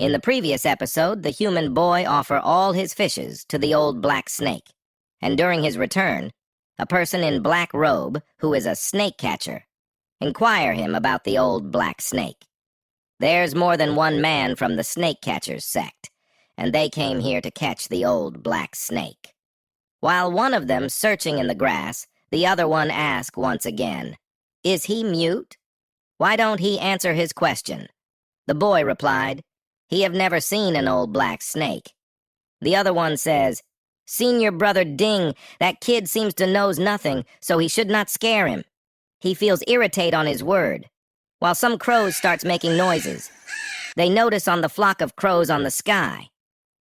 In the previous episode, the human boy offered all his fishes to the old black snake, and during his return, a person in black robe, who is a snake catcher, inquire him about the old black snake. There's more than one man from the snake catchers sect, and they came here to catch the old black snake. While one of them searching in the grass, the other one asked once again, "Is he mute? Why don't he answer his question?" The boy replied, "He have never seen an old black snake." The other one says, "Seen your brother Ding, that kid seems to knows nothing, so he should not scare him. He feels irritate on his word." While some crows starts making noises. They notice on the flock of crows on the sky.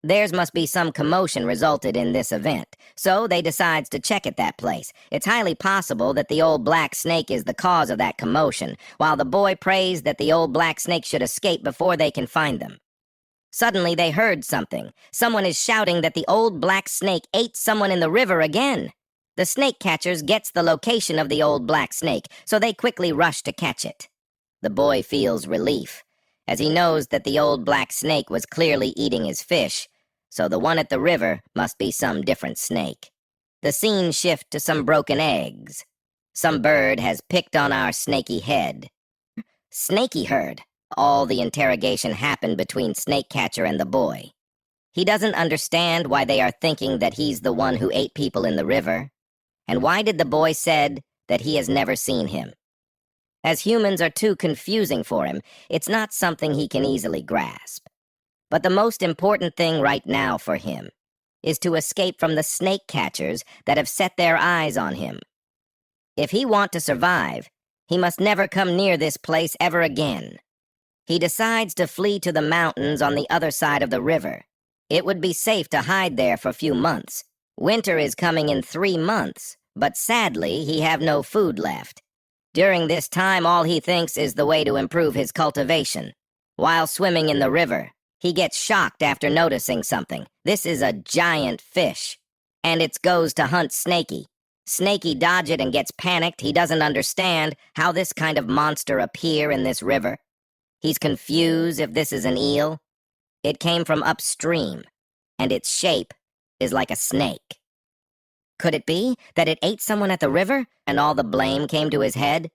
Theirs must be some commotion resulted in this event, so they decides to check at that place. It's highly possible that the old black snake is the cause of that commotion, while the boy prays that the old black snake should escape before they can find them. Suddenly they heard something. Someone is shouting that the old black snake ate someone in the river again. The snake catchers gets the location of the old black snake, so they quickly rush to catch it. The boy feels relief, as he knows that the old black snake was clearly eating his fish, so the one at the river must be some different snake. The scene shifts to some broken eggs. Some bird has picked on our snaky head. Snaky heard. All the interrogation happened between Snake Catcher and the boy. He doesn't understand why they are thinking that he's the one who ate people in the river. And why did the boy said that he has never seen him? As humans are too confusing for him, it's not something he can easily grasp. But the most important thing right now for him is to escape from the snake catchers that have set their eyes on him. If he want to survive, he must never come near this place ever again. He decides to flee to the mountains on the other side of the river. It would be safe to hide there for a few months. Winter is coming in 3 months, but sadly he have no food left. During this time, all he thinks is the way to improve his cultivation. While swimming in the river, he gets shocked after noticing something. This is a giant fish, and it goes to hunt Snaky. Snaky dodge it and gets panicked. He doesn't understand how this kind of monster appear in this river. He's confused if this is an eel. It came from upstream, and its shape is like a snake. Could it be that it ate someone at the river, and all the blame came to his head?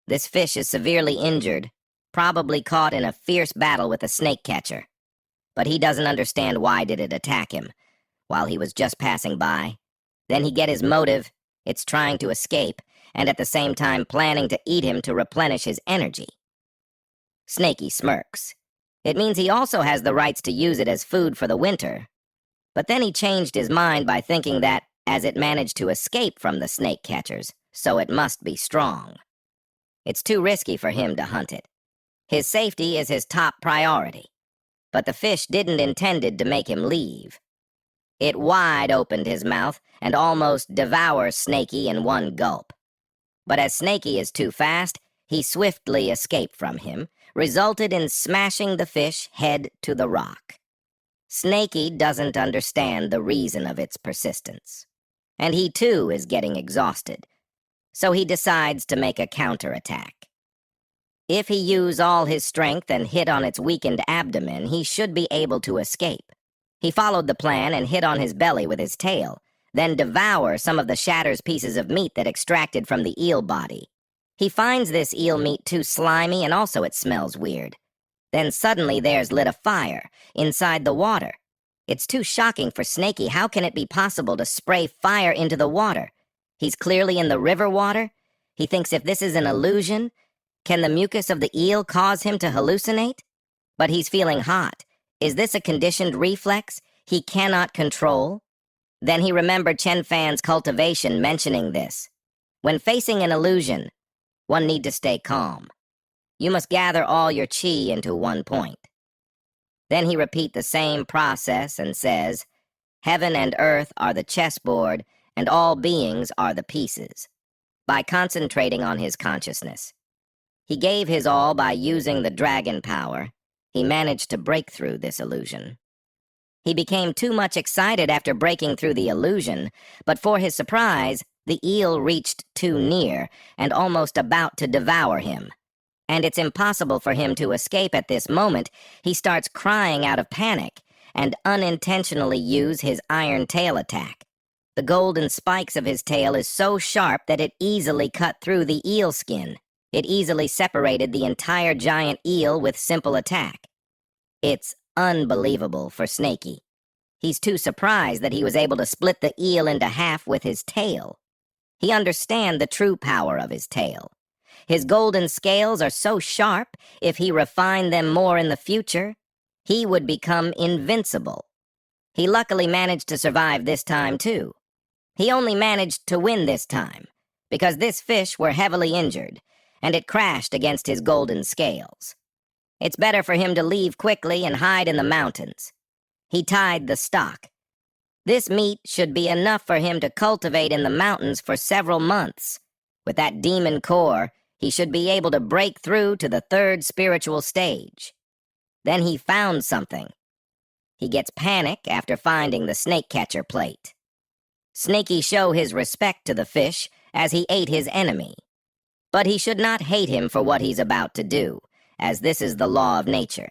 This fish is severely injured, probably caught in a fierce battle with a snake catcher. But he doesn't understand why did it attack him, while he was just passing by. Then he get his motive, it's trying to escape, and at the same time planning to eat him to replenish his energy. Snaky smirks. It means he also has the rights to use it as food for the winter. But then he changed his mind by thinking that, as it managed to escape from the snake catchers, so it must be strong. It's too risky for him to hunt it. His safety is his top priority. But the fish didn't intended to make him leave. It wide opened his mouth and almost devours Snaky in one gulp. But as Snaky is too fast, he swiftly escaped from him, resulted in smashing the fish head to the rock. Snaky doesn't understand the reason of its persistence, and he too is getting exhausted, so he decides to make a counterattack. If he use all his strength and hit on its weakened abdomen, he should be able to escape. He followed the plan and hit on his belly with his tail, then devour some of the shatter's pieces of meat that extracted from the eel body. He finds this eel meat too slimy and also it smells weird. Then suddenly there's lit a fire inside the water. It's too shocking for Snaky. How can it be possible to spray fire into the water? He's clearly in the river water. He thinks if this is an illusion, can the mucus of the eel cause him to hallucinate? But he's feeling hot. Is this a conditioned reflex he cannot control? Then he remembered Chen Fan's cultivation mentioning this. When facing an illusion, one need to stay calm. You must gather all your chi into one point. Then he repeat the same process and says, "Heaven and earth are the chessboard, and all beings are the pieces." By concentrating on his consciousness, he gave his all by using the dragon power. He managed to break through this illusion. He became too much excited after breaking through the illusion, but for his surprise, the eel reached too near and almost about to devour him. and it's impossible for him to escape at this moment, he starts crying out of panic and unintentionally use his iron tail attack. The golden spikes of his tail is so sharp that it easily cut through the eel skin. It easily separated the entire giant eel with simple attack. It's unbelievable for Snakey. He's too surprised that he was able to split the eel into half with his tail. He understands the true power of his tail. His golden scales are so sharp, if he refined them more in the future, he would become invincible. He luckily managed to survive this time, too. He only managed to win this time, because this fish were heavily injured, and it crashed against his golden scales. It's better for him to leave quickly and hide in the mountains. He tied the stock. This meat should be enough for him to cultivate in the mountains for several months. With that demon core, he should be able to break through to the third spiritual stage. Then he found something. He gets panic after finding the snake catcher plate. Snakey show his respect to the fish as he ate his enemy. But he should not hate him for what he's about to do, as this is the law of nature.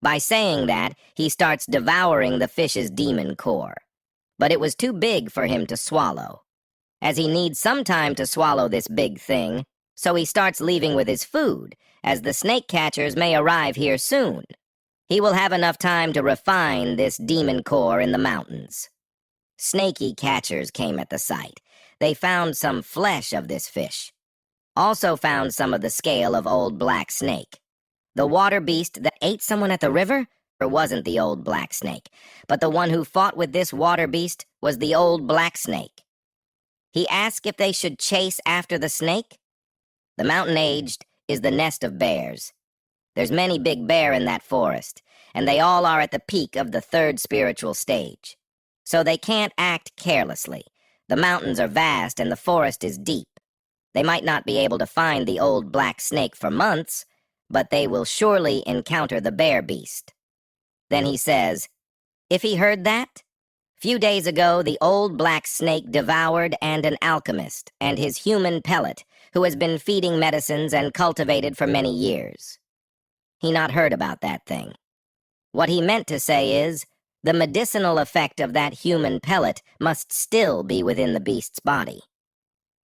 By saying that, he starts devouring the fish's demon core. But it was too big for him to swallow. As he needs some time to swallow this big thing, so he starts leaving with his food, as the snake catchers may arrive here soon. He will have enough time to refine this demon core in the mountains. Snaky catchers came at the site. They found some flesh of this fish. Also found some of the scale of old black snake. The water beast that ate someone at the river wasn't the old black snake, but the one who fought with this water beast was the old black snake. He asked if they should chase after the snake. The mountain-aged is the nest of bears. There's many big bear in that forest, and they all are at the peak of the third spiritual stage. So they can't act carelessly. The mountains are vast and the forest is deep. They might not be able to find the old black snake for months, but they will surely encounter the bear beast. Then he says, if he heard that, few days ago the old black snake devoured an alchemist and his human pellet, who has been feeding medicines and cultivated for many years. He not heard about that thing. What he meant to say is, the medicinal effect of that human pellet must still be within the beast's body.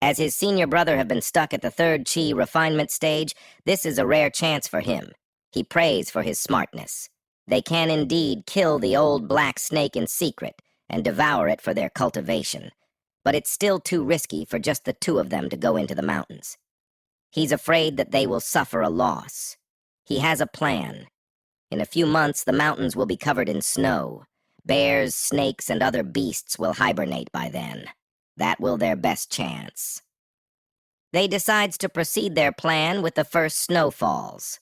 As his senior brother have been stuck at the third chi refinement stage, this is a rare chance for him. He prays for his smartness. They can indeed kill the old black snake in secret and devour it for their cultivation, but it's still too risky for just the two of them to go into the mountains. He's afraid that they will suffer a loss. He has a plan. In a few months, the mountains will be covered in snow. Bears, snakes, and other beasts will hibernate by then. That will their best chance. They decides to proceed their plan with the first snowfalls.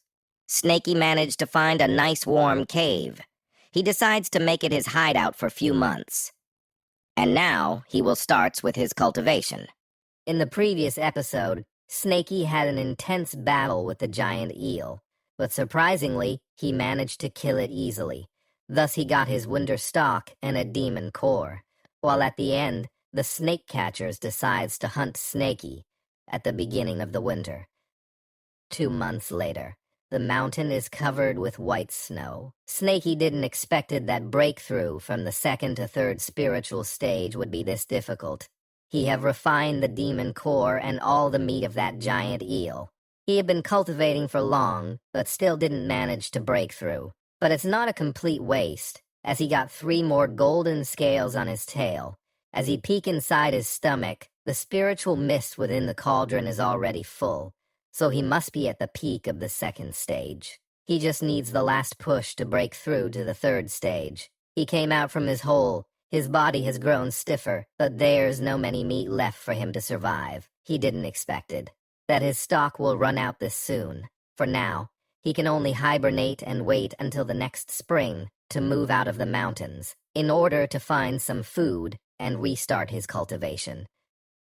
Snakey managed to find a nice warm cave. He decides to make it his hideout for a few months. And now he will start with his cultivation. In the previous episode, Snakey had an intense battle with the giant eel, but surprisingly, he managed to kill it easily. Thus he got his winter stock and a demon core, while at the end, the snake catchers decides to hunt Snakey at the beginning of the winter. 2 months later, the mountain is covered with white snow. Snakey didn't expected that breakthrough from the second to third spiritual stage would be this difficult. He have refined the demon core and all the meat of that giant eel. He had been cultivating for long, but still didn't manage to break through. But it's not a complete waste, as he got 3 more golden scales on his tail. As he peek inside his stomach, the spiritual mist within the cauldron is already full, so he must be at the peak of the second stage. He just needs the last push to break through to the third stage. He came out from his hole. His body has grown stiffer, but there's no many meat left for him to survive. He didn't expect it. That his stock will run out this soon. For now, he can only hibernate and wait until the next spring to move out of the mountains in order to find some food and restart his cultivation.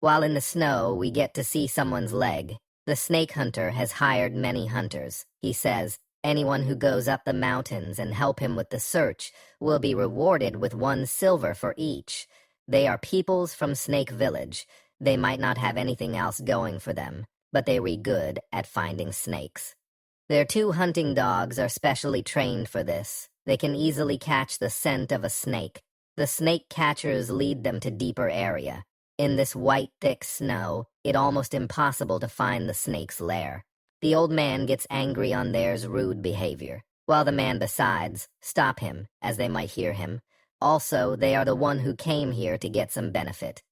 While in the snow, we get to see someone's leg. The snake hunter has hired many hunters. He says, anyone who goes up the mountains and help him with the search will be rewarded with 1 silver for each. They are peoples from Snake Village. They might not have anything else going for them, but they re good at finding snakes. Their 2 hunting dogs are specially trained for this. They can easily catch the scent of a snake. The snake catchers lead them to deeper area. In this white, thick snow, it's almost impossible to find the snake's lair. The old man gets angry on theirs rude behavior, while the man besides stop him, as they might hear him. Also, they are the one who came here to get some benefit.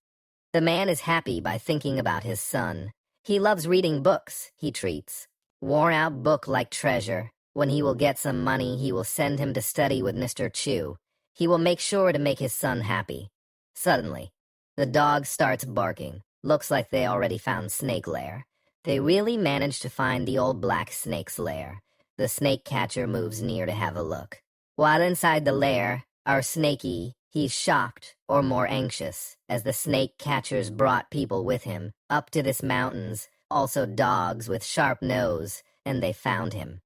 The man is happy by thinking about his son. He loves reading books, he treats. Worn-out book like treasure. When he will get some money, he will send him to study with Mr. Chu. He will make sure to make his son happy. Suddenly, the dog starts barking. Looks like they already found snake lair. They really managed to find the old black snake's lair. The snake catcher moves near to have a look. While inside the lair, our Snakey, he's shocked, or more anxious, as the snake catchers brought people with him, up to this mountains, also dogs with sharp nose, and they found him.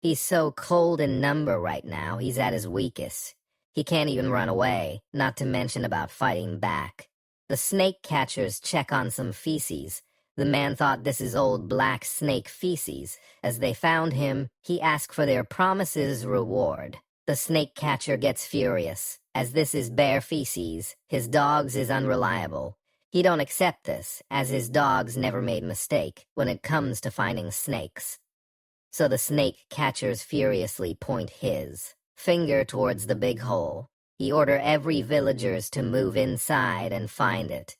He's so cold and number right now, he's at his weakest. He can't even run away, not to mention about fighting back. The snake catchers check on some feces. The man thought this is old black snake feces. As they found him, he asked for their promises reward. The snake catcher gets furious, as this is bear feces. His dogs is unreliable. He don't accept this, as his dogs never made mistake when it comes to finding snakes. So the snake catchers furiously point his finger towards the big hole. He order every villagers to move inside and find it.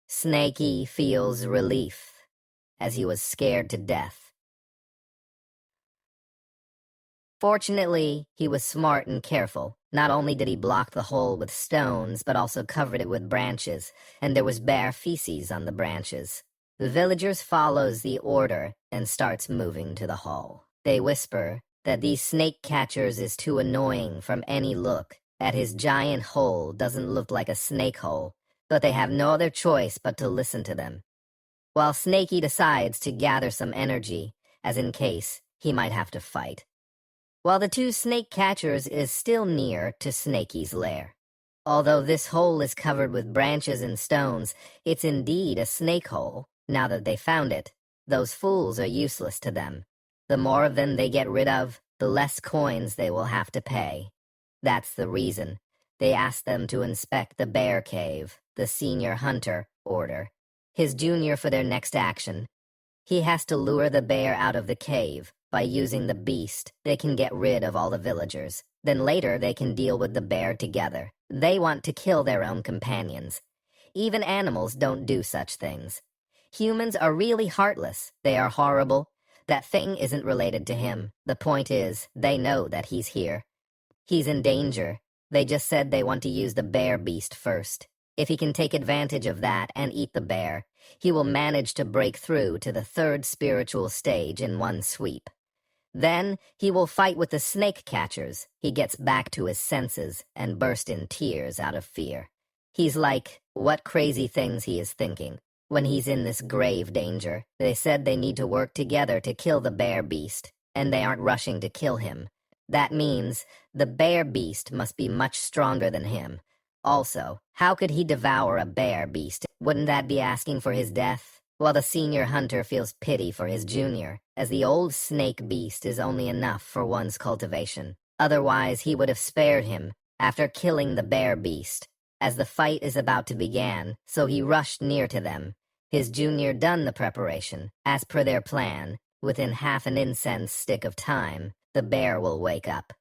Snakey feels relief, as he was scared to death. Fortunately, he was smart and careful. Not only did he block the hole with stones, but also covered it with branches, and there was bear feces on the branches. The villagers follows the order and starts moving to the hole. They whisper that these snake catchers is too annoying from any look, that his giant hole doesn't look like a snake hole, but they have no other choice but to listen to them. While Snakey decides to gather some energy, as in case he might have to fight. While the 2 snake catchers is still near to Snakey's lair. Although this hole is covered with branches and stones, it's indeed a snake hole. Now that they found it, those fools are useless to them. The more of them they get rid of, the less coins they will have to pay. That's the reason. They ask them to inspect the bear cave, the senior hunter order. His junior for their next action. He has to lure the bear out of the cave. By using the beast, they can get rid of all the villagers. Then later they can deal with the bear together. They want to kill their own companions. Even animals don't do such things. Humans are really heartless. They are horrible. That thing isn't related to him. The point is, they know that he's here. He's in danger. They just said they want to use the bear beast first. If he can take advantage of that and eat the bear, he will manage to break through to the 3rd spiritual stage in one sweep. Then he will fight with the snake catchers. He gets back to his senses and burst in tears out of fear. He's like, what crazy things he is thinking. When he's in this grave danger, they said they need to work together to kill the bear beast, and they aren't rushing to kill him. That means the bear beast must be much stronger than him. Also, how could he devour a bear beast? Wouldn't that be asking for his death? While the senior hunter feels pity for his junior, as the old snake beast is only enough for one's cultivation. Otherwise, he would have spared him after killing the bear beast. As the fight is about to begin, so he rushed near to them. His junior done the preparation, as per their plan. Within half an incense stick of time, the bear will wake up.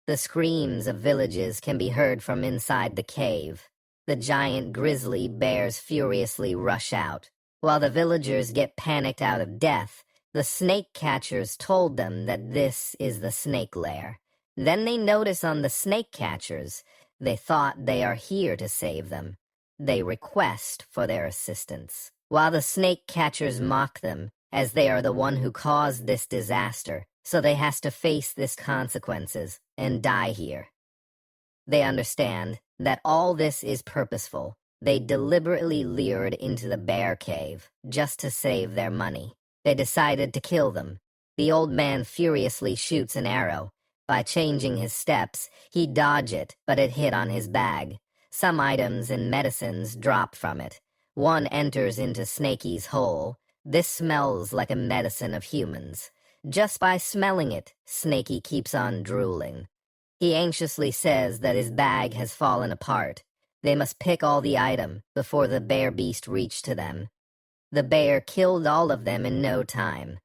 The screams of villages can be heard from inside the cave. The giant grizzly bears furiously rush out. While the villagers get panicked out of death, the snake catchers told them that this is the snake lair. Then they notice on the snake catchers, they thought they are here to save them. They request for their assistance. While the snake catchers mock them, as they are the one who caused this disaster, so they has to face this consequences and die here. They understand that all this is purposeful. They deliberately lured into the bear cave just to save their money. They decided to kill them. The old man furiously shoots an arrow. By changing his steps, he dodged it, but it hit on his bag. Some items and medicines drop from it. One enters into Snakey's hole. This smells like a medicine of humans. Just by smelling it, Snaky keeps on drooling. He anxiously says that his bag has fallen apart. They must pick all the item before the bear beast reached to them. The bear killed all of them in no time.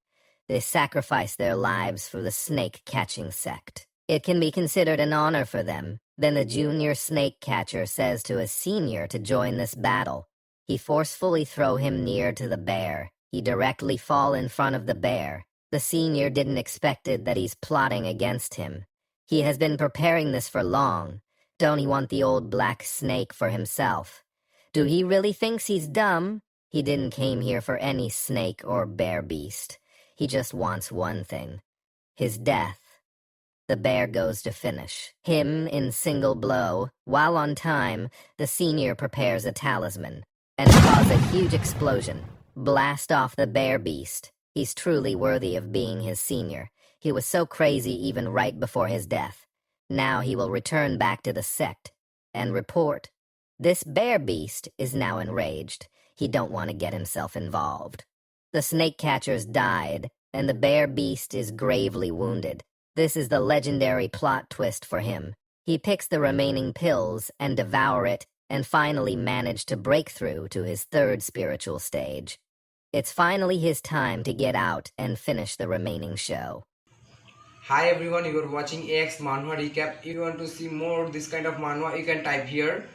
They sacrificed their lives for the snake-catching sect. It can be considered an honor for them. Then the junior snake catcher says to his senior to join this battle. He forcefully throw him near to the bear. He directly fall in front of the bear. The senior didn't expect it that he's plotting against him. He has been preparing this for long. Don't he want the old black snake for himself? Do he really thinks he's dumb? He didn't came here for any snake or bear beast. He just wants one thing. His death. The bear goes to finish him in single blow. While on time, the senior prepares a talisman and cause a huge explosion. Blast off the bear beast. He's truly worthy of being his senior. He was so crazy even right before his death. Now he will return back to the sect and report. This bear beast is now enraged. He don't want to get himself involved. The snake catchers died, and the bear beast is gravely wounded. This is the legendary plot twist for him. He picks the remaining pills and devour it, and finally manage to break through to his third spiritual stage. It's finally his time to get out and finish the remaining show. Hi everyone, you are watching AX Manhwa Recap. If you want to see more this kind of manhwa, you can type here.